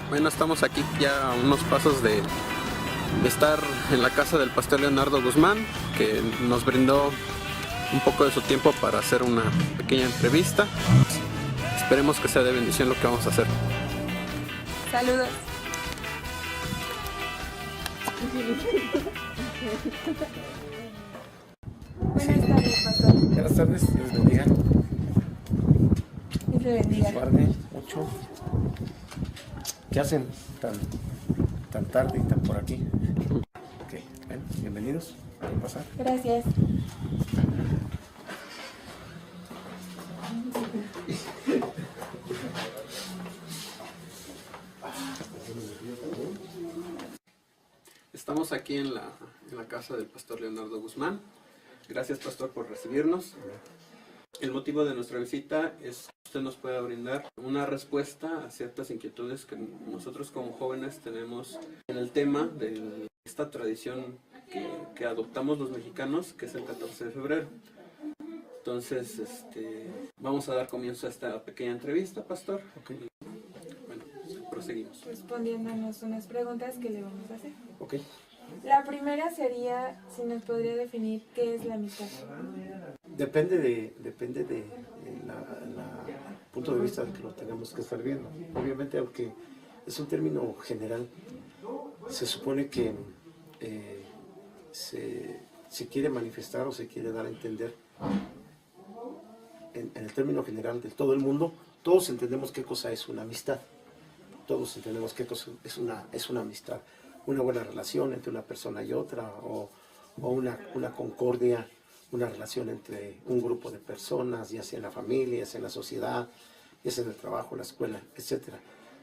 Bueno, estamos aquí ya a unos pasos de estar en la casa del pastor Leonardo Guzmán, que nos brindó un poco de su tiempo para hacer una pequeña entrevista. Esperemos que sea de bendición lo que vamos a hacer. Saludos. Buenas tardes, pastor. Buenas tardes, Dios bendiga. Dios le bendiga. Guarde mucho. ¿Qué hacen tan tarde y tan por aquí? Ok, bueno, bienvenidos. ¿Pueden pasar? Gracias. Estamos aquí en la casa del pastor Leonardo Guzmán. Gracias, pastor, por recibirnos. El motivo de nuestra visita es que usted nos pueda brindar una respuesta a ciertas inquietudes que nosotros como jóvenes tenemos en el tema de esta tradición que adoptamos los mexicanos, que es el 14 de febrero. Entonces, vamos a dar comienzo a esta pequeña entrevista, pastor. Ok. Bueno, proseguimos. Respondiéndonos unas preguntas que le vamos a hacer. Ok. La primera sería si nos podría definir qué es la amistad. Depende de la punto de vista de que lo tengamos que estar viendo. Obviamente, aunque es un término general, se supone que se quiere manifestar o se quiere dar a entender en el término general de todo el mundo. Todos entendemos qué cosa es una amistad. Todos entendemos qué cosa es una amistad. Una buena relación entre una persona y otra, o una concordia, una relación entre un grupo de personas, ya sea en la familia, ya sea en la sociedad, ya sea en el trabajo, en la escuela, etc.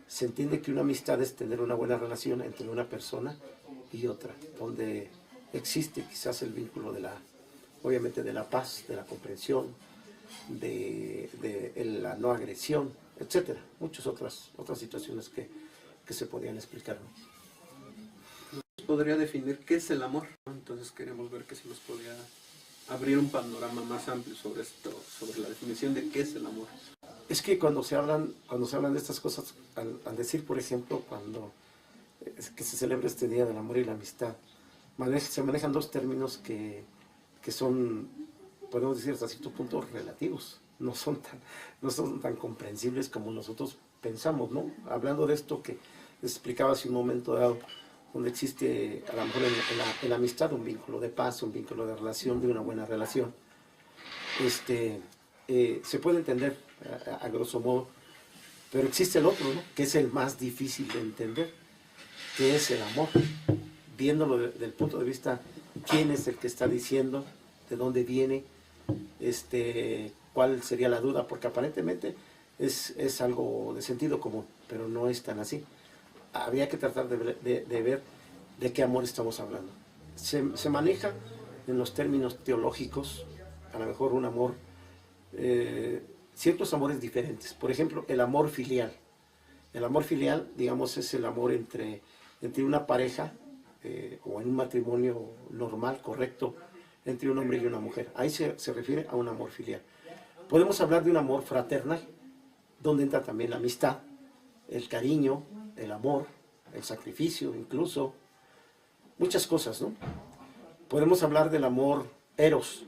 Se entiende que una amistad es tener una buena relación entre una persona y otra, donde existe quizás el vínculo obviamente de la paz, de la comprensión, de la no agresión, etc. Muchas otras situaciones que se podrían explicar, ¿no? ¿Podría definir qué es el amor? Entonces queremos ver que si nos podría abrir un panorama más amplio sobre esto, sobre la definición de qué es el amor. Es que cuando se hablan de estas cosas, al decir, por ejemplo, que se celebra este Día del Amor y la Amistad, se manejan dos términos que son, podemos decir hasta cierto punto, relativos. No son tan comprensibles como nosotros pensamos, ¿no? Hablando de esto que les explicaba hace un momento dado, donde existe a lo mejor en la amistad un vínculo de paz, un vínculo de relación, de una buena relación. Se puede entender a grosso modo, pero existe el otro, ¿no? Que es el más difícil de entender, que es el amor. Viéndolo del punto de vista, quién es el que está diciendo, de dónde viene, cuál sería la duda, porque aparentemente es algo de sentido común, pero no es tan así. Habría que tratar de ver de qué amor estamos hablando. Se maneja en los términos teológicos, a lo mejor un amor, ciertos amores diferentes. Por ejemplo, el amor filial. El amor filial, digamos, es el amor entre una pareja o en un matrimonio normal, correcto, entre un hombre y una mujer. Ahí se refiere a un amor filial. Podemos hablar de un amor fraternal, donde entra también la amistad, el cariño, el amor, el sacrificio, incluso, muchas cosas, ¿no? Podemos hablar del amor eros,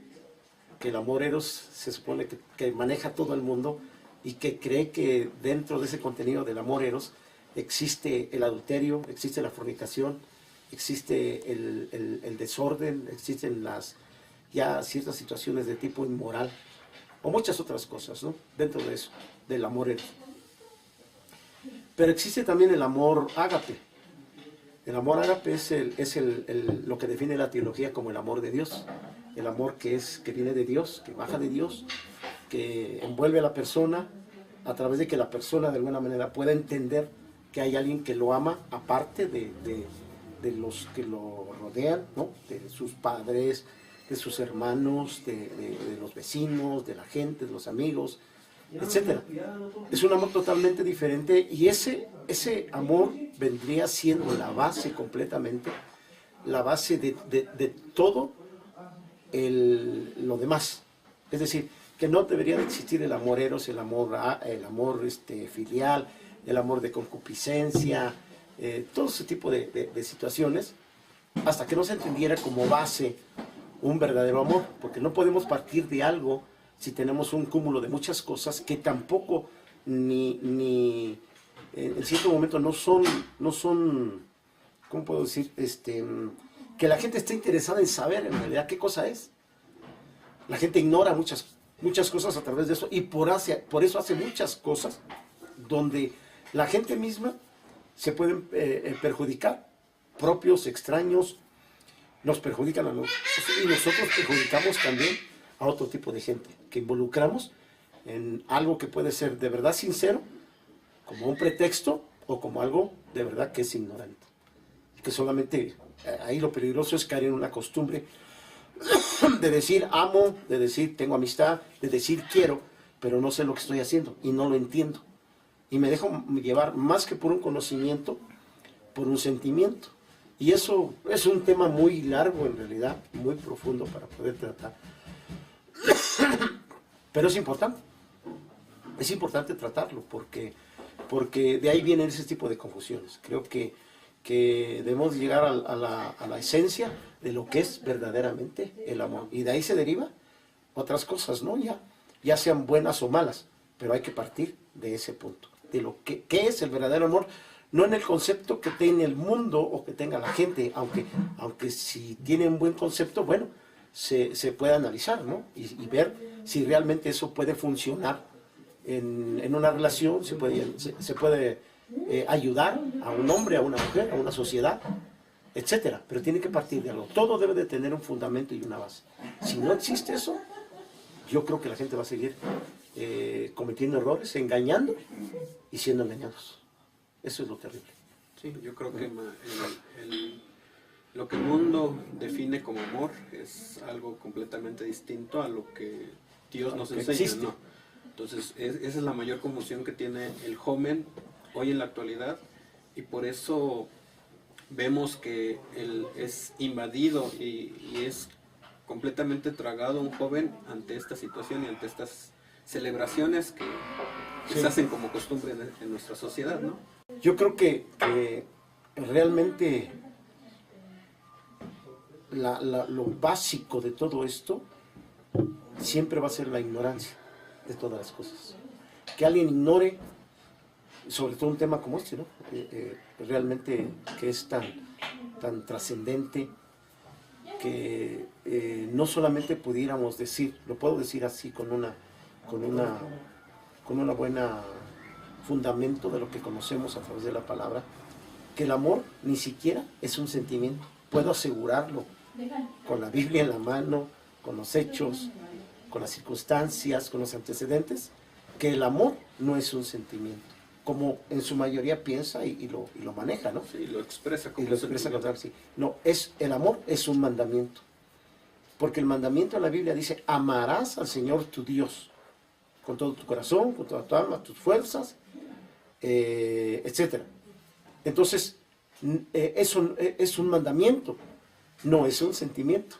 que el amor eros se supone que maneja todo el mundo y que cree que dentro de ese contenido del amor eros existe el adulterio, existe la fornicación, existe el desorden, existen ya ciertas situaciones de tipo inmoral, o muchas otras cosas, ¿no? Dentro de eso, del amor eros. Pero existe también el amor ágape. El amor ágape es lo que define la teología como el amor de Dios. El amor que viene de Dios, que baja de Dios, que envuelve a la persona a través de que la persona de alguna manera pueda entender que hay alguien que lo ama, aparte de los que lo rodean, ¿no? De sus padres, de sus hermanos, de los vecinos, de la gente, de los amigos, etcétera. Es un amor totalmente diferente y ese amor vendría siendo la base completamente, la base de todo lo demás. Es decir, que no debería de existir el amor eros, el amor filial, el amor de concupiscencia, todo ese tipo de situaciones, hasta que no se entendiera como base un verdadero amor, porque no podemos partir de algo si tenemos un cúmulo de muchas cosas que tampoco ni en cierto momento no son, ¿cómo puedo decir? Que la gente esté interesada en saber en realidad qué cosa es. La gente ignora muchas cosas a través de eso y por eso hace muchas cosas donde la gente misma se puede perjudicar, propios, extraños, nos perjudican a nosotros y nosotros perjudicamos también a otro tipo de gente que involucramos en algo que puede ser de verdad sincero, como un pretexto o como algo de verdad que es ignorante. Que solamente ahí lo peligroso es caer en una costumbre de decir amo, de decir tengo amistad, de decir quiero, pero no sé lo que estoy haciendo y no lo entiendo. Y me dejo llevar más que por un conocimiento, por un sentimiento. Y eso es un tema muy largo en realidad, muy profundo para poder tratar. Pero es importante tratarlo porque de ahí vienen ese tipo de confusiones. Creo que debemos llegar a la esencia de lo que es verdaderamente el amor. Y de ahí se deriva otras cosas, ¿no? Ya sean buenas o malas, pero hay que partir de ese punto, de lo que es el verdadero amor, no en el concepto que tiene el mundo o que tenga la gente, aunque si tiene un buen concepto, bueno, se puede analizar, ¿no? Y ver si realmente eso puede funcionar en una relación, se puede ayudar a un hombre, a una mujer, a una sociedad, etcétera. Pero tiene que partir de algo. Todo debe de tener un fundamento y una base. Si no existe eso, yo creo que la gente va a seguir cometiendo errores, engañando y siendo engañados. Eso es lo terrible. Sí, yo creo que lo que el mundo define como amor es algo completamente distinto a lo que Dios nos enseña, existe, ¿no? Entonces, esa es la mayor confusión que tiene el joven hoy en la actualidad, y por eso vemos que él es invadido y es completamente tragado un joven ante esta situación y ante estas celebraciones que se hacen como costumbre en nuestra sociedad, ¿no? Yo creo que realmente lo básico de todo esto siempre va a ser la ignorancia de todas las cosas. Que alguien ignore, sobre todo un tema como este, ¿no? Realmente que es tan trascendente, que no solamente pudiéramos decir, lo puedo decir así con una buena fundamento de lo que conocemos a través de la palabra, que el amor ni siquiera es un sentimiento. Puedo asegurarlo con la Biblia en la mano, con los hechos, con las circunstancias, con los antecedentes, que el amor no es un sentimiento, como en su mayoría piensa y lo maneja, ¿no? Sí, lo expresa como y lo expresa sí. No, el amor es un mandamiento, porque el mandamiento en la Biblia dice, amarás al Señor tu Dios, con todo tu corazón, con toda tu alma, tus fuerzas, etcétera. Entonces, eso es un mandamiento, no es un sentimiento.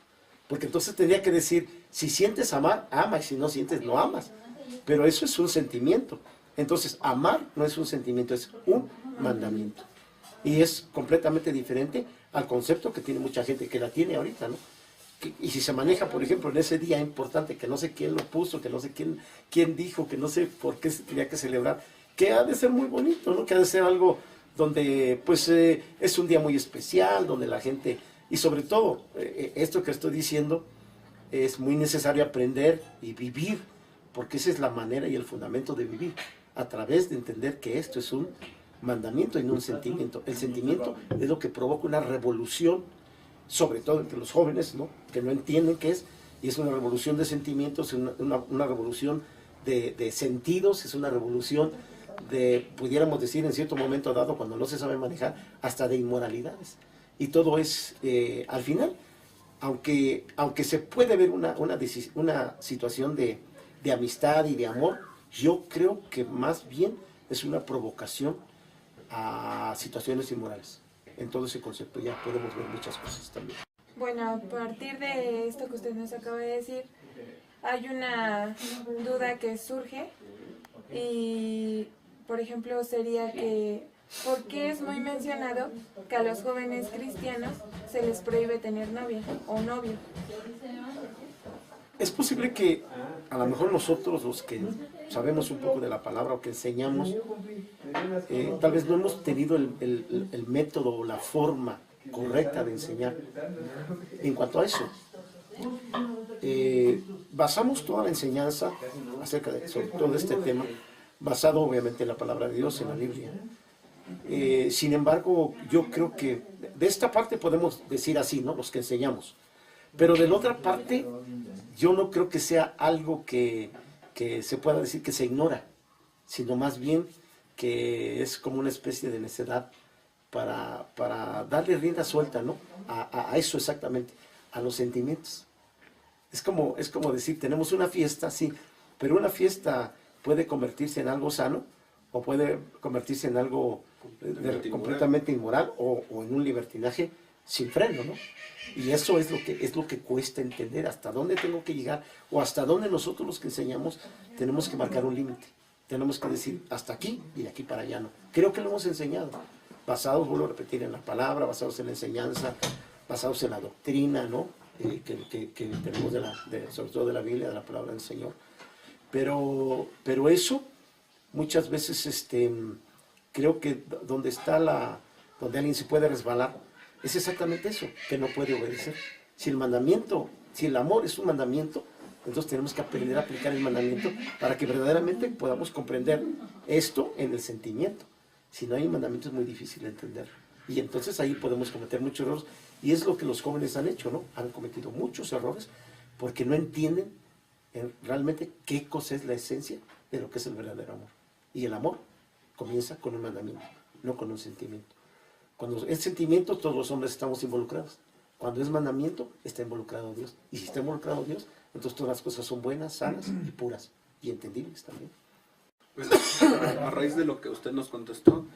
Porque entonces tendría que decir, si sientes amar, ama, y si no sientes, no amas. Pero eso es un sentimiento. Entonces, amar no es un sentimiento, es un mandamiento. Y es completamente diferente al concepto que tiene mucha gente, que la tiene ahorita, ¿no? Y si se maneja, por ejemplo, en ese día importante, que no sé quién lo puso, que no sé quién dijo, que no sé por qué se tenía que celebrar, que ha de ser muy bonito, ¿no? Que ha de ser algo donde, pues, es un día muy especial, donde la gente, y sobre todo, esto que estoy diciendo, es muy necesario aprender y vivir, porque esa es la manera y el fundamento de vivir, a través de entender que esto es un mandamiento y no un sentimiento. El sentimiento es lo que provoca una revolución, sobre todo entre los jóvenes, ¿no? Que no entienden qué es, y es una revolución de sentimientos, una revolución de sentidos, es una revolución pudiéramos decir en cierto momento dado, cuando no se sabe manejar, hasta de inmoralidades. Y todo es, al final, aunque se puede ver una situación de amistad y de amor, yo creo que más bien es una provocación a situaciones inmorales. En todo ese concepto ya podemos ver muchas cosas también. Bueno, a partir de esto que usted nos acaba de decir, hay una duda que surge y por ejemplo, sería que, ¿por qué es muy mencionado que a los jóvenes cristianos se les prohíbe tener novia o novio? Es posible que a lo mejor nosotros, los que sabemos un poco de la palabra o que enseñamos, tal vez no hemos tenido el método o la forma correcta de enseñar en cuanto a eso. Basamos toda la enseñanza acerca de, sobre todo de este tema, basado obviamente en la palabra de Dios, en la Biblia. Sin embargo, yo creo que de esta parte podemos decir así, ¿no? Los que enseñamos. Pero de la otra parte, yo no creo que sea algo que se pueda decir que se ignora, sino más bien que es como una especie de necedad para darle rienda suelta, ¿no? A eso exactamente, a los sentimientos. Es como decir, tenemos una fiesta, sí, pero una fiesta puede convertirse en algo sano o puede convertirse en algo completamente inmoral o en un libertinaje sin freno, ¿no? Y eso es lo que cuesta entender, hasta dónde tengo que llegar o hasta dónde nosotros los que enseñamos tenemos que marcar un límite. Tenemos que decir hasta aquí y de aquí para allá no. Creo que lo hemos enseñado, basados, vuelvo a repetir, en la palabra, basados en la enseñanza, basados en la doctrina, ¿no? Que tenemos sobre todo de la Biblia, de la palabra del Señor. Pero eso muchas veces creo que donde alguien se puede resbalar es exactamente eso, que no puede obedecer. Si el amor es un mandamiento, entonces tenemos que aprender a aplicar el mandamiento para que verdaderamente podamos comprender esto en el sentimiento. Si no hay mandamiento es muy difícil de entender. Y entonces ahí podemos cometer muchos errores. Y es lo que los jóvenes han hecho, ¿no? Han cometido muchos errores porque no entienden realmente qué cosa es la esencia de lo que es el verdadero amor. Y el amor comienza con un mandamiento, no con un sentimiento. Cuando es sentimiento, todos los hombres estamos involucrados. Cuando es mandamiento, está involucrado Dios. Y si está involucrado Dios, entonces todas las cosas son buenas, sanas y puras. Y entendibles también. Bueno, a raíz de lo que usted nos contestó,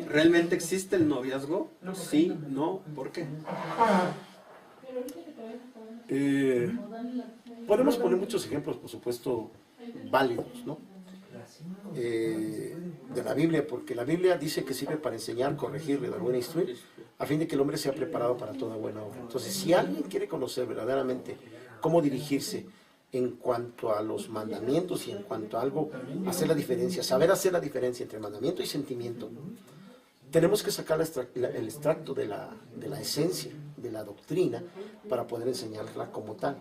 ¿realmente existe el noviazgo? Sí, no, ¿por qué? Podemos poner muchos ejemplos, por supuesto, válidos, ¿no? De la Biblia, porque la Biblia dice que sirve para enseñar, corregir, redarguir e instruir, a fin de que el hombre sea preparado para toda buena obra. Entonces, si alguien quiere conocer verdaderamente cómo dirigirse en cuanto a los mandamientos y en cuanto a algo, hacer la diferencia, saber hacer la diferencia entre mandamiento y sentimiento, tenemos que sacar el extracto de la esencia, de la doctrina, para poder enseñarla como tal.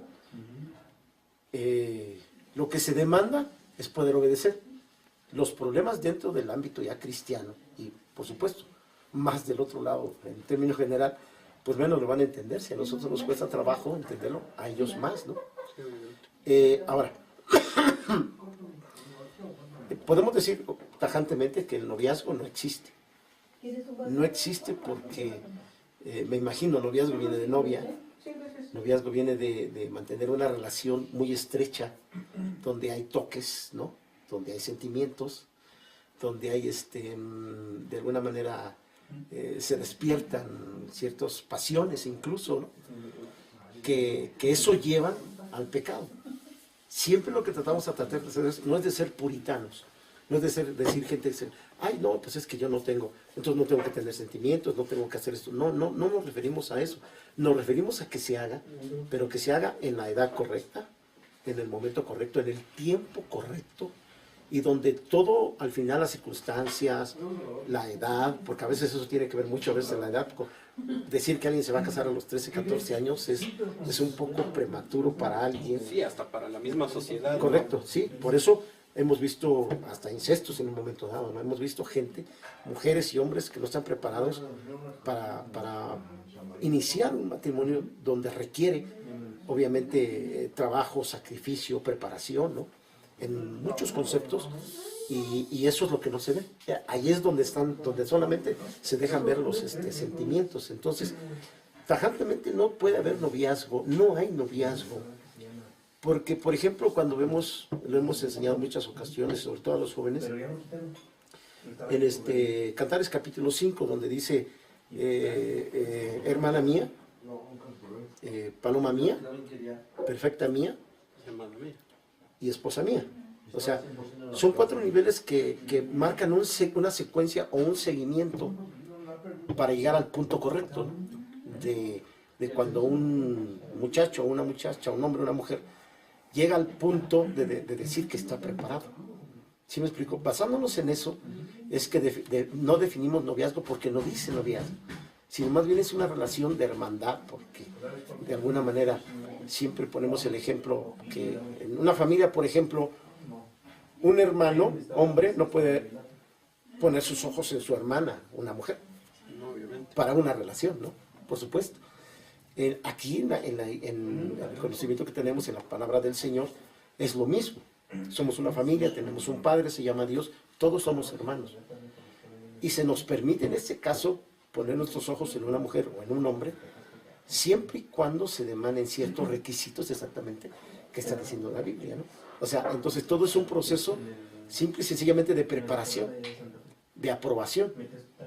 Lo que se demanda es poder obedecer. Los problemas dentro del ámbito ya cristiano, y por supuesto, más del otro lado, en términos general, pues menos lo van a entender. Si a nosotros nos cuesta trabajo entenderlo, a ellos más, ¿no? Ahora, podemos decir tajantemente que el noviazgo no existe. No existe porque, me imagino, el noviazgo viene de novia, el noviazgo viene de mantener una relación muy estrecha, donde hay toques, ¿no? Donde hay sentimientos, donde hay, de alguna manera, se despiertan ciertas pasiones incluso, ¿no? que eso lleva al pecado. Siempre lo que tratamos de tratar de hacer no es de ser puritanos, no es de decir gente, ay no, pues es que yo no tengo, entonces no tengo que tener sentimientos, no tengo que hacer esto. No nos referimos a eso, nos referimos a que se haga, pero que se haga en la edad correcta, en el momento correcto, en el tiempo correcto, y donde todo, al final, las circunstancias, la edad, porque a veces eso tiene que ver mucho, a veces la edad, decir que alguien se va a casar a los 13, 14 años es un poco prematuro para alguien. Sí, hasta para la misma sociedad. Correcto, ¿no? Sí, por eso hemos visto hasta incestos en un momento dado, ¿no? Hemos visto gente, mujeres y hombres que no están preparados para iniciar un matrimonio donde requiere, obviamente, trabajo, sacrificio, preparación, ¿no? En muchos conceptos, y eso es lo que no se ve. Ahí es donde solamente se dejan ver los sentimientos. Entonces, tajantemente no puede haber noviazgo, no hay noviazgo. Porque, por ejemplo, cuando lo hemos enseñado en muchas ocasiones, sobre todo a los jóvenes, en Cantares capítulo 5, donde dice, hermana mía, paloma mía, perfecta mía, Hermano mío. y esposa mía. O sea, son 4 niveles que marcan una secuencia o un seguimiento para llegar al punto correcto, ¿no? de cuando un muchacho o una muchacha, un hombre o una mujer, llega al punto de decir que está preparado. ¿Sí me explico? Basándonos en eso, es que no definimos noviazgo porque no dice noviazgo, sino más bien es una relación de hermandad, porque de alguna manera siempre ponemos el ejemplo que en una familia, por ejemplo, un hermano, hombre, no puede poner sus ojos en su hermana, una mujer, No, obviamente. para una relación, ¿no? Por supuesto. Aquí en el conocimiento que tenemos en la palabra del Señor es lo mismo. Somos una familia, tenemos un Padre, se llama Dios, todos somos hermanos. Y se nos permite en este caso poner nuestros ojos en una mujer o en un hombre, siempre y cuando se demanden ciertos requisitos exactamente que está diciendo la Biblia, ¿no? O sea, entonces todo es un proceso simple y sencillamente de preparación, de aprobación,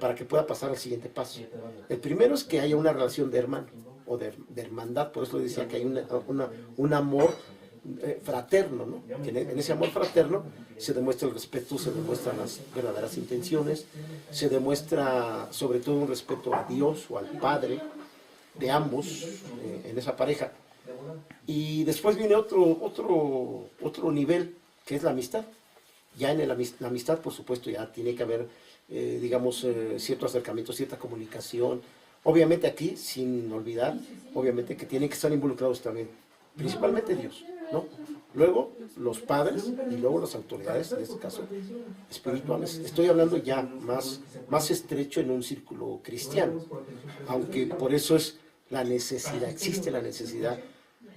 para que pueda pasar al siguiente paso. El primero es que haya una relación de hermano o de hermandad, por eso decía que hay un amor fraterno, ¿no? Que en ese amor fraterno se demuestra el respeto, se demuestran las verdaderas intenciones, se demuestra sobre todo un respeto a Dios o al Padre de ambos en esa pareja. Y después viene otro nivel, que es la amistad. Ya en la amistad, por supuesto, ya tiene que haber, cierto acercamiento, cierta comunicación. Obviamente aquí, sin olvidar, obviamente que tienen que estar involucrados también, principalmente Dios, ¿no? Luego los padres y luego las autoridades, en este caso, espirituales. Estoy hablando ya más estrecho en un círculo cristiano, aunque por eso es la necesidad, existe la necesidad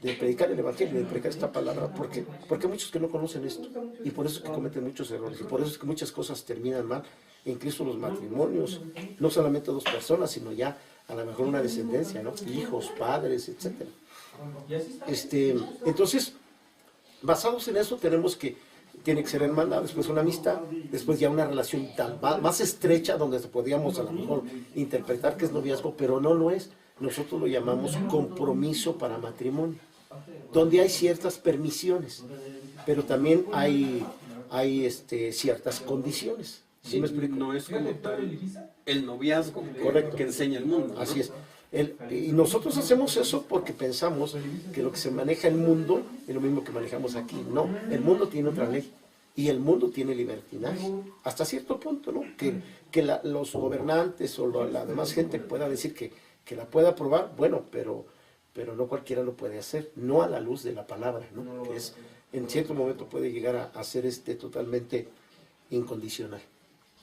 de predicar el Evangelio, de predicar esta palabra, porque hay muchos que no conocen esto, y por eso es que cometen muchos errores, y por eso es que muchas cosas terminan mal, incluso los matrimonios, no solamente 2 personas, sino ya a lo mejor una descendencia, ¿no? Hijos, padres, etc. Entonces, basados en eso, tiene que ser hermandad, después una amistad, después ya una relación más estrecha, donde podríamos a lo mejor interpretar que es noviazgo, pero no lo es. Nosotros lo llamamos compromiso para matrimonio, donde hay ciertas permisiones, pero también hay ciertas condiciones. ¿Sí me explico? No es como tal el noviazgo Correcto. que enseña el mundo, ¿no? Así es. Y nosotros hacemos eso porque pensamos que lo que se maneja en el mundo es lo mismo que manejamos aquí. No, el mundo tiene otra ley y el mundo tiene libertinaje. Hasta cierto punto, ¿no? Que los gobernantes o la demás gente pueda decir que la pueda aprobar, bueno, pero no cualquiera lo puede hacer, no a la luz de la palabra, ¿no? Que es, en cierto momento puede llegar a ser totalmente incondicional.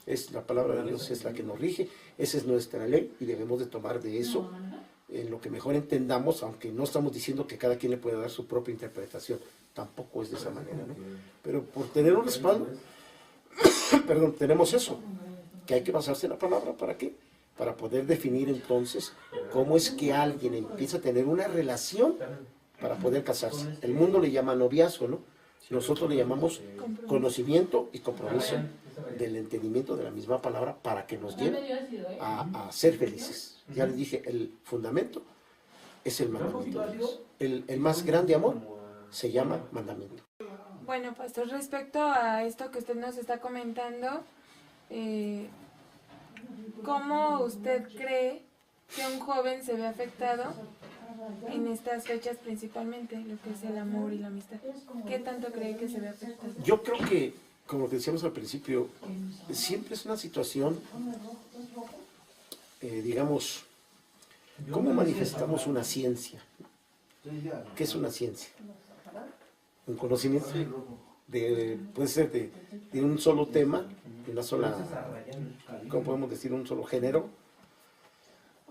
Es la palabra de Dios, es la que nos rige, esa es nuestra ley y debemos de tomar de eso en lo que mejor entendamos, aunque no estamos diciendo que cada quien le pueda dar su propia interpretación, tampoco es de esa manera, ¿no? Pero por tener un respaldo, perdón, tenemos eso, que hay que basarse en la palabra, ¿para qué? Para poder definir entonces cómo es que alguien empieza a tener una relación para poder casarse. El mundo le llama noviazgo, ¿no? Nosotros le llamamos conocimiento y compromiso del entendimiento de la misma palabra para que nos lleve a ser felices. Ya les dije, el fundamento es el mandamiento de Dios. El más grande amor se llama mandamiento. Bueno, pastor, respecto a esto que usted nos está comentando, ¿cómo usted cree que un joven se ve afectado en estas fechas principalmente, lo que es el amor y la amistad? ¿Qué tanto cree que se ve afectado? Yo creo que, como lo que decíamos al principio, siempre es una situación, ¿cómo manifestamos una ciencia? ¿Qué es una ciencia? Un conocimiento puede ser de un solo tema, de una sola, ¿cómo podemos decir? Un solo género,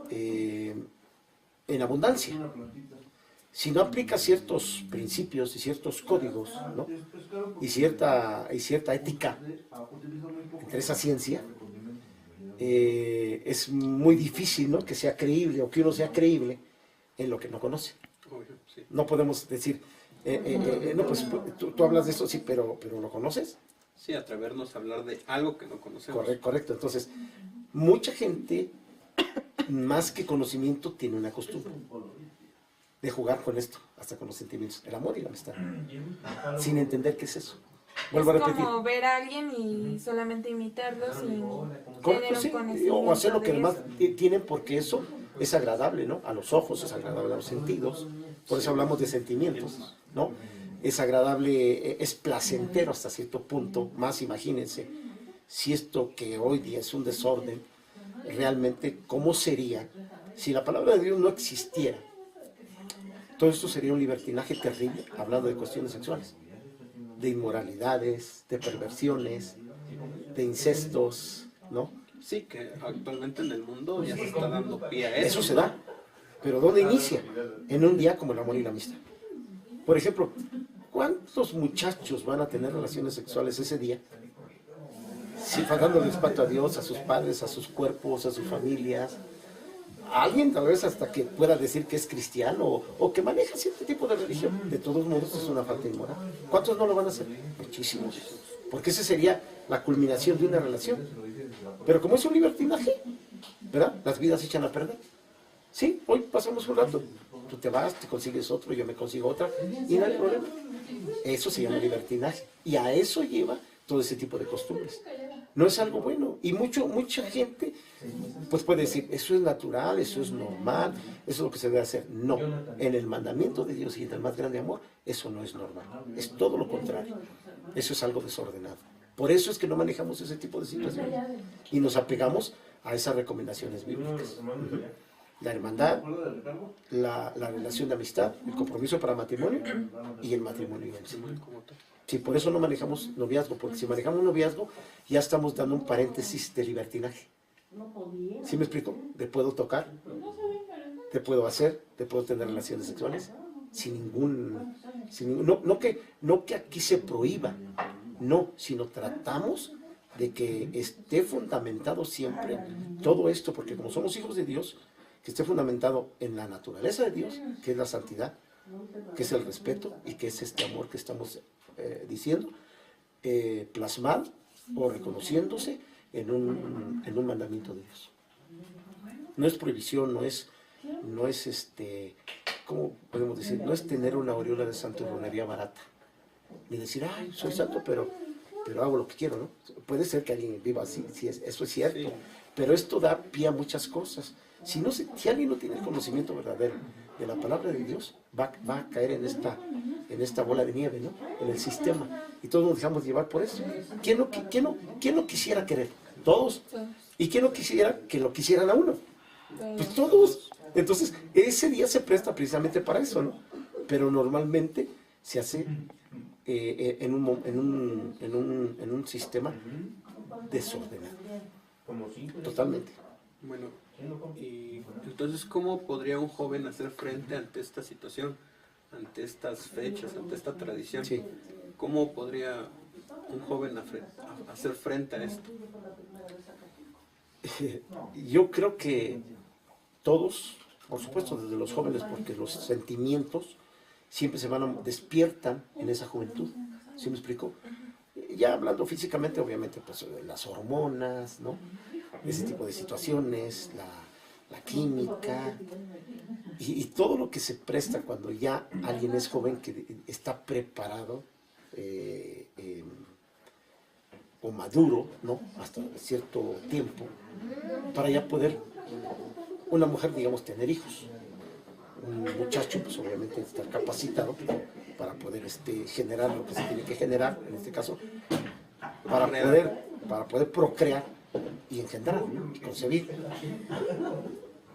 en abundancia. Si no aplica ciertos principios y ciertos códigos, ¿no? y cierta ética entre esa ciencia, es muy difícil, ¿no? que sea creíble o que uno sea creíble en lo que no conoce. Sí. No podemos decir, no, pues tú hablas de esto, sí, pero ¿lo conoces? Sí, atrevernos a hablar de algo que no conocemos. Correcto. Entonces, mucha gente, más que conocimiento, tiene una costumbre de jugar con esto, hasta con los sentimientos, el amor y la amistad, sin entender qué es eso. Vuelvo a Es repetir. como ver a alguien y solamente imitarlo sin tener un Sí, conocimiento o hacer lo que de demás eso. tienen, porque eso es agradable, ¿no? A los ojos, es agradable a los sentidos. Por eso hablamos de sentimientos, ¿no? Es agradable, es placentero hasta cierto punto. Más imagínense, si esto que hoy día es un desorden, realmente, ¿cómo sería si la palabra de Dios no existiera? Todo esto sería un libertinaje terrible, hablando de cuestiones sexuales, de inmoralidades, de perversiones, de incestos, ¿no? Sí, que actualmente en el mundo ya se está dando pie a Eso eso. se da. Pero ¿dónde inicia? En un día como el amor y la amistad. Por ejemplo, ¿cuántos muchachos van a tener relaciones sexuales ese día? Sí, faltando respeto a Dios, a sus padres, a sus cuerpos, a sus familias. A alguien tal vez hasta que pueda decir que es cristiano o que maneja cierto tipo de religión. De todos modos es una falta inmoral. ¿Cuántos no lo van a hacer? Muchísimos. Porque esa sería la culminación de una relación. Pero como es un libertinaje, ¿verdad? Las vidas se echan a perder. Sí, hoy pasamos un rato. Tú te vas, te consigues otro, yo me consigo otra, y no hay problema. Eso se llama libertinaje. Y a eso lleva todo ese tipo de costumbres. No es algo bueno. Y mucha gente pues puede decir, eso es natural, eso es normal, eso es lo que se debe hacer. No, en el mandamiento de Dios y en el más grande amor, eso no es normal. Es todo lo contrario. Eso es algo desordenado. Por eso es que no manejamos ese tipo de situaciones. Y nos apegamos a esas recomendaciones bíblicas. La hermandad, la relación de amistad, el compromiso para matrimonio y el matrimonio en sí. Sí, por eso no manejamos noviazgo, porque si manejamos noviazgo ya estamos dando un paréntesis de libertinaje. ¿Sí me explico? Te puedo tocar, te puedo hacer, te puedo tener relaciones sexuales sin ningún no que aquí se prohíba, no, sino tratamos de que esté fundamentado siempre todo esto, porque como somos hijos de Dios, que esté fundamentado en la naturaleza de Dios, que es la santidad, que es el respeto y que es este amor que estamos diciendo, plasmado o reconociéndose en un mandamiento de Dios. No es prohibición, no es ¿cómo podemos decir? No es tener una aureola de santurronería barata, ni decir, ay, soy santo, pero hago lo que quiero, ¿no? Puede ser que alguien viva así, sí, eso es cierto, sí. Pero esto da pie a muchas cosas. Si alguien no tiene el conocimiento verdadero de la palabra de Dios, va a caer en esta bola de nieve, ¿no? En el sistema. Y todos nos dejamos llevar por eso. ¿Quién no quisiera querer? Todos. ¿Y quién no quisiera que lo quisieran a uno? Pues todos. Entonces, ese día se presta precisamente para eso, ¿no? Pero normalmente se hace en un sistema desordenado. Totalmente. Bueno, y entonces, ¿cómo podría un joven hacer frente ante esta situación, ante estas fechas, ante esta tradición? Sí. ¿Cómo podría un joven hacer frente a esto? Yo creo que todos, por supuesto desde los jóvenes, porque los sentimientos siempre despiertan en esa juventud. ¿Sí me explico? Ya hablando físicamente, obviamente, pues las hormonas, ¿no? Ese tipo de situaciones, la química y todo lo que se presta cuando ya alguien es joven que está preparado o maduro, ¿no? Hasta cierto tiempo para ya poder una mujer, digamos, tener hijos. Un muchacho, pues obviamente estar capacitado para poder generar lo que se tiene que generar, en este caso, para poder procrear y engendrar, ¿no? Y concebir.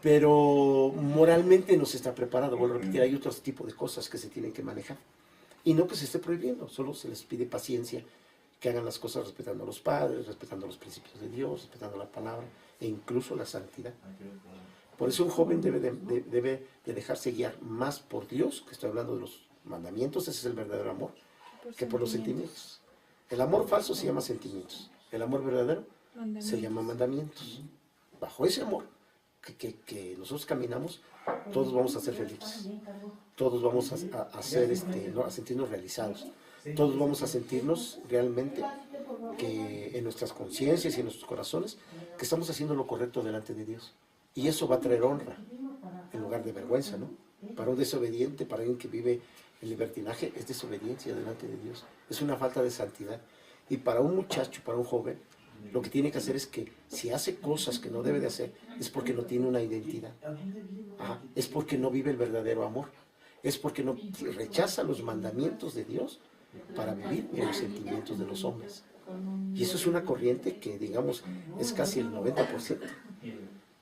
Pero moralmente no se está preparado, vuelvo a repetir, hay otros tipos de cosas que se tienen que manejar. Y no que se esté prohibiendo, solo se les pide paciencia, que hagan las cosas respetando a los padres, respetando los principios de Dios, respetando la palabra e incluso la santidad. Por eso un joven debe de dejarse guiar más por Dios, que estoy hablando de los mandamientos, ese es el verdadero amor, que por los sentimientos. El amor falso se llama sentimientos, el amor verdadero se llama mandamientos. Bajo ese amor que nosotros caminamos, todos vamos a ser felices, todos vamos a sentirnos realizados, todos vamos a sentirnos realmente que en nuestras conciencias y en nuestros corazones que estamos haciendo lo correcto delante de Dios. Y eso va a traer honra en lugar de vergüenza, ¿no? Para un desobediente, para alguien que vive en libertinaje, es desobediencia delante de Dios. Es una falta de santidad. Y para un muchacho, para un joven, lo que tiene que hacer es que si hace cosas que no debe de hacer, es porque no tiene una identidad. Ajá. Es porque no vive el verdadero amor. Es porque no rechaza los mandamientos de Dios para vivir en los sentimientos de los hombres. Y eso es una corriente que, digamos, es casi el 90%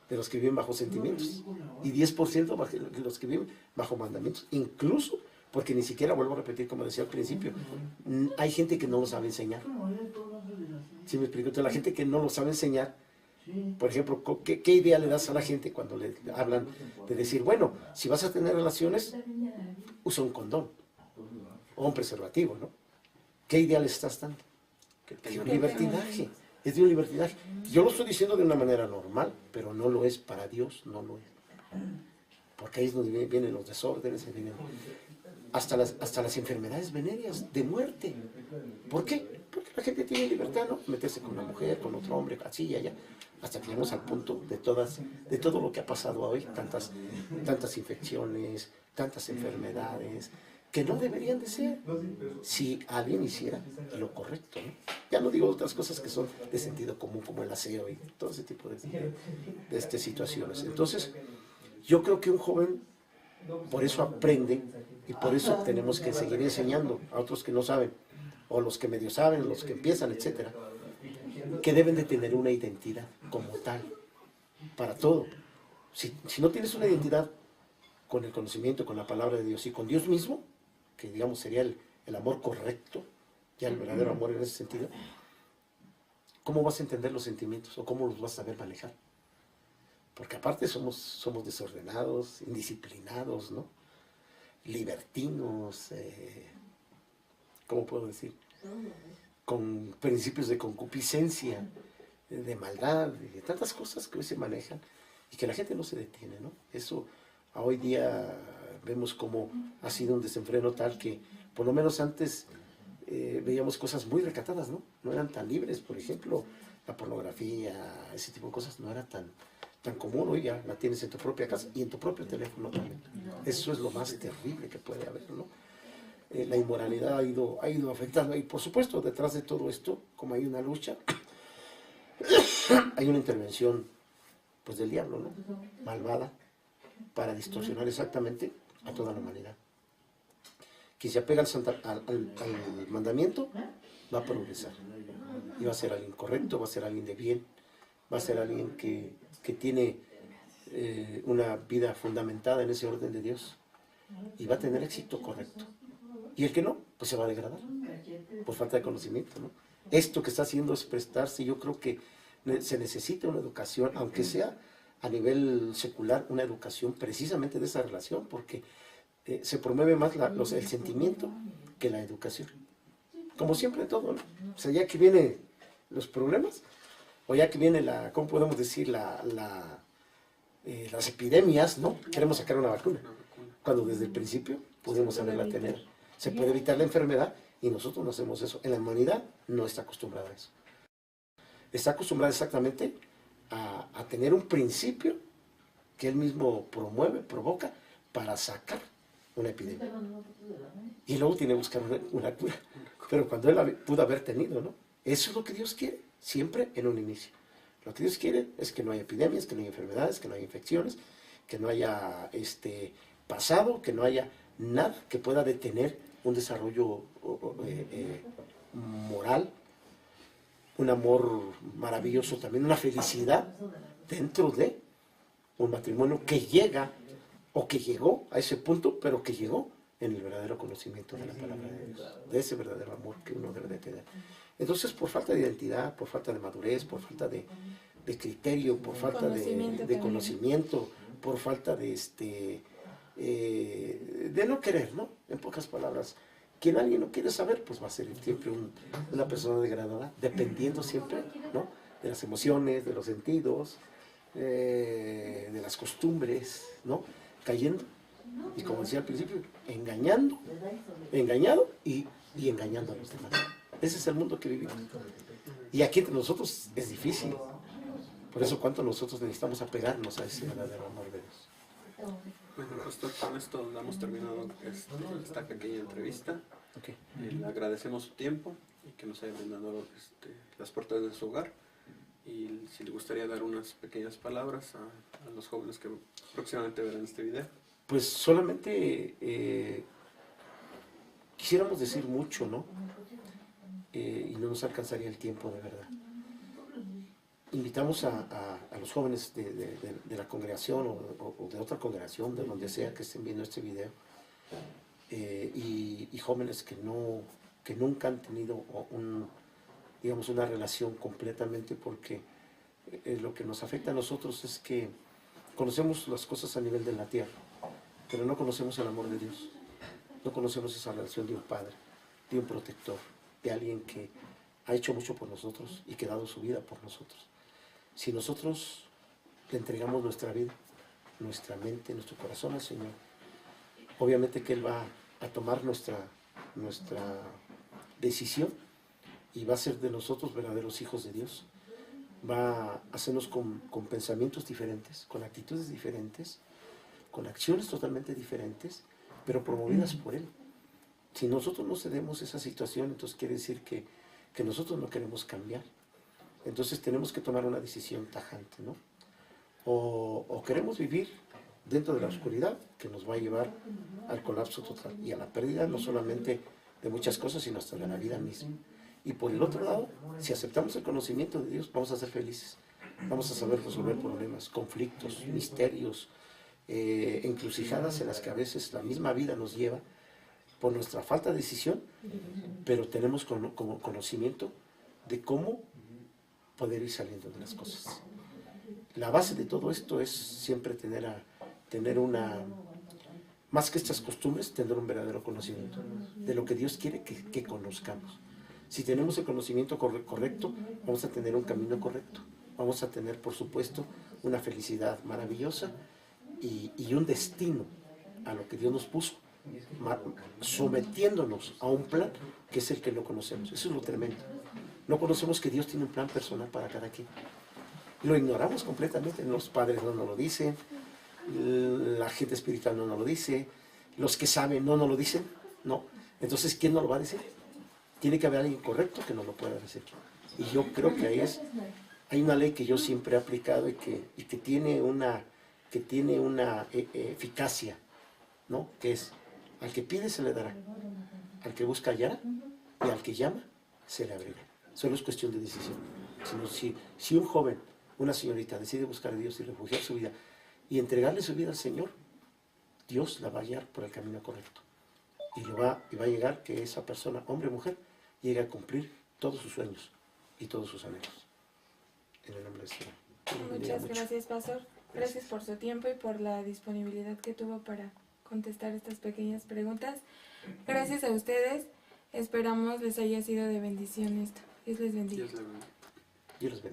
de los que viven bajo sentimientos y 10% de los que viven bajo mandamientos. Incluso porque ni siquiera, vuelvo a repetir, como decía al principio, hay gente que no lo sabe enseñar. ¿Sí me explico? Entonces, la gente que no lo sabe enseñar, por ejemplo, ¿qué idea le das a la gente cuando le hablan de decir, bueno, si vas a tener relaciones, usa un condón o un preservativo, ¿no? ¿Qué idea le estás dando? De un libertinaje, es de un libertinaje. Yo lo estoy diciendo de una manera normal, pero no lo es para Dios, no lo es. Porque ahí es donde vienen los desórdenes, vienen hasta las enfermedades venéreas de muerte. ¿Por qué? Porque la gente tiene libertad, ¿no? Meterse con una mujer, con otro hombre, así y allá, hasta que llegamos al punto de todo lo que ha pasado hoy, tantas infecciones, tantas enfermedades, que no deberían de ser si alguien hiciera lo correcto, ¿no? Ya no digo otras cosas que son de sentido común, como el aseo y todo ese tipo de situaciones. Entonces, yo creo que un joven por eso aprende y por eso tenemos que seguir enseñando a otros que no saben, o los que medio saben, los que empiezan, etcétera, que deben de tener una identidad como tal, para todo. Si no tienes una identidad con el conocimiento, con la palabra de Dios y con Dios mismo, que digamos sería el amor correcto, ya el verdadero amor en ese sentido, ¿cómo vas a entender los sentimientos o cómo los vas a saber manejar? Porque aparte somos desordenados, indisciplinados, ¿no? Libertinos, ¿cómo puedo decir? Con principios de concupiscencia, de maldad, de tantas cosas que hoy se manejan y que la gente no se detiene, ¿no? Eso a hoy día vemos como ha sido un desenfreno tal que por lo menos antes veíamos cosas muy recatadas, ¿no? No eran tan libres, por ejemplo, la pornografía, ese tipo de cosas no era tan común. Hoy ya la tienes en tu propia casa y en tu propio teléfono también. Eso es lo más terrible que puede haber, ¿no? La inmoralidad ha ido afectando y por supuesto detrás de todo esto, como hay una lucha, hay una intervención pues del diablo, ¿no? Malvada, para distorsionar exactamente a toda la humanidad. Quien se apega al mandamiento va a progresar y va a ser alguien correcto, va a ser alguien de bien, va a ser alguien que tiene una vida fundamentada en ese orden de Dios y va a tener éxito correcto. Y el que no, pues se va a degradar por falta de conocimiento, ¿no? Esto que está haciendo es prestarse. Yo creo que se necesita una educación, aunque sea a nivel secular, una educación precisamente de esa relación, porque se promueve más el sentimiento que la educación. Como siempre todo, ¿no? O sea, ya que vienen los problemas, o ya que viene ¿cómo podemos decir? Las epidemias, ¿no? Queremos sacar una vacuna, cuando desde el principio pudimos saberla tener. Se puede evitar la enfermedad y nosotros no hacemos eso. En la humanidad no está acostumbrada a eso. Está acostumbrada exactamente a tener un principio que él mismo provoca para sacar una epidemia. Y luego tiene que buscar una cura. Pero cuando él pudo haber tenido, ¿no? Eso es lo que Dios quiere, siempre en un inicio. Lo que Dios quiere es que no haya epidemias, que no haya enfermedades, que no haya infecciones, que no haya pasado, que no haya nada que pueda detener un desarrollo moral, un amor maravilloso también, una felicidad dentro de un matrimonio que llega o que llegó a ese punto, pero que llegó en el verdadero conocimiento de la palabra de Dios, de ese verdadero amor que uno debe de tener. Entonces, por falta de identidad, por falta de madurez, por falta de criterio, por falta de conocimiento, por falta de no querer, ¿no? En pocas palabras, quien alguien no quiere saber, pues va a ser siempre una persona degradada, dependiendo siempre, ¿no? De las emociones, de los sentidos, de las costumbres, ¿no? Cayendo, y como decía al principio, engañado y engañando a los demás. Ese es el mundo que vivimos. Y aquí entre nosotros es difícil. Por eso cuánto nosotros necesitamos apegarnos a ese verdadero amor de Dios. Bueno, pastor, con esto damos terminado esta pequeña entrevista. Okay. Le agradecemos su tiempo y que nos haya brindado las puertas de su hogar. Y si le gustaría dar unas pequeñas palabras a los jóvenes que próximamente verán este video. Pues solamente quisiéramos decir mucho, ¿no? Y no nos alcanzaría el tiempo, de verdad. Invitamos a los jóvenes de la congregación o de otra congregación, de donde sea que estén viendo este video, y jóvenes que nunca han tenido digamos, una relación completamente, porque lo que nos afecta a nosotros es que conocemos las cosas a nivel de la tierra, pero no conocemos el amor de Dios, no conocemos esa relación de un padre, de un protector, de alguien que ha hecho mucho por nosotros y que ha dado su vida por nosotros. Si nosotros le entregamos nuestra vida, nuestra mente, nuestro corazón al Señor, obviamente que Él va a tomar nuestra decisión y va a ser de nosotros verdaderos hijos de Dios. Va a hacernos con pensamientos diferentes, con actitudes diferentes, con acciones totalmente diferentes, pero promovidas por Él. Si nosotros no cedemos esa situación, entonces quiere decir que nosotros no queremos cambiar. Entonces tenemos que tomar una decisión tajante, ¿no? O queremos vivir dentro de la oscuridad, que nos va a llevar al colapso total y a la pérdida no solamente de muchas cosas, sino hasta de la vida misma. Y por el otro lado, si aceptamos el conocimiento de Dios, vamos a ser felices. Vamos a saber resolver problemas, conflictos, misterios, encrucijadas en las que a veces la misma vida nos lleva por nuestra falta de decisión, pero tenemos como conocimiento de cómo poder ir saliendo de las cosas. La base de todo esto es siempre tener una, más que estas costumbres, tener un verdadero conocimiento de lo que Dios quiere que conozcamos. Si tenemos el conocimiento correcto, vamos a tener un camino correcto. Vamos a tener, por supuesto, una felicidad maravillosa y un destino a lo que Dios nos puso, sometiéndonos a un plan que es el que no conocemos. Eso es lo tremendo. No conocemos que Dios tiene un plan personal para cada quien. Lo ignoramos completamente. Los padres no nos lo dicen, la gente espiritual no nos lo dice, los que saben no nos lo dicen, no. Entonces, ¿quién nos lo va a decir? Tiene que haber alguien correcto que nos lo pueda decir. Y yo creo que hay una ley que yo siempre he aplicado y que tiene una eficacia, ¿no? Que es, al que pide se le dará, al que busca hallará, y al que llama se le abrirá. Solo es cuestión de decisión. Si un joven, una señorita decide buscar a Dios y refugiar su vida y entregarle su vida al Señor, Dios la va a guiar por el camino correcto. Y va a llegar que esa persona, hombre o mujer, llegue a cumplir todos sus sueños y todos sus anhelos. En el nombre del Señor. Muchas gracias, pastor. Gracias por su tiempo y por la disponibilidad que tuvo para contestar estas pequeñas preguntas. Gracias a ustedes. Esperamos les haya sido de bendición esto. Dios les bendiga. Dios les bendiga. Dios les bendiga.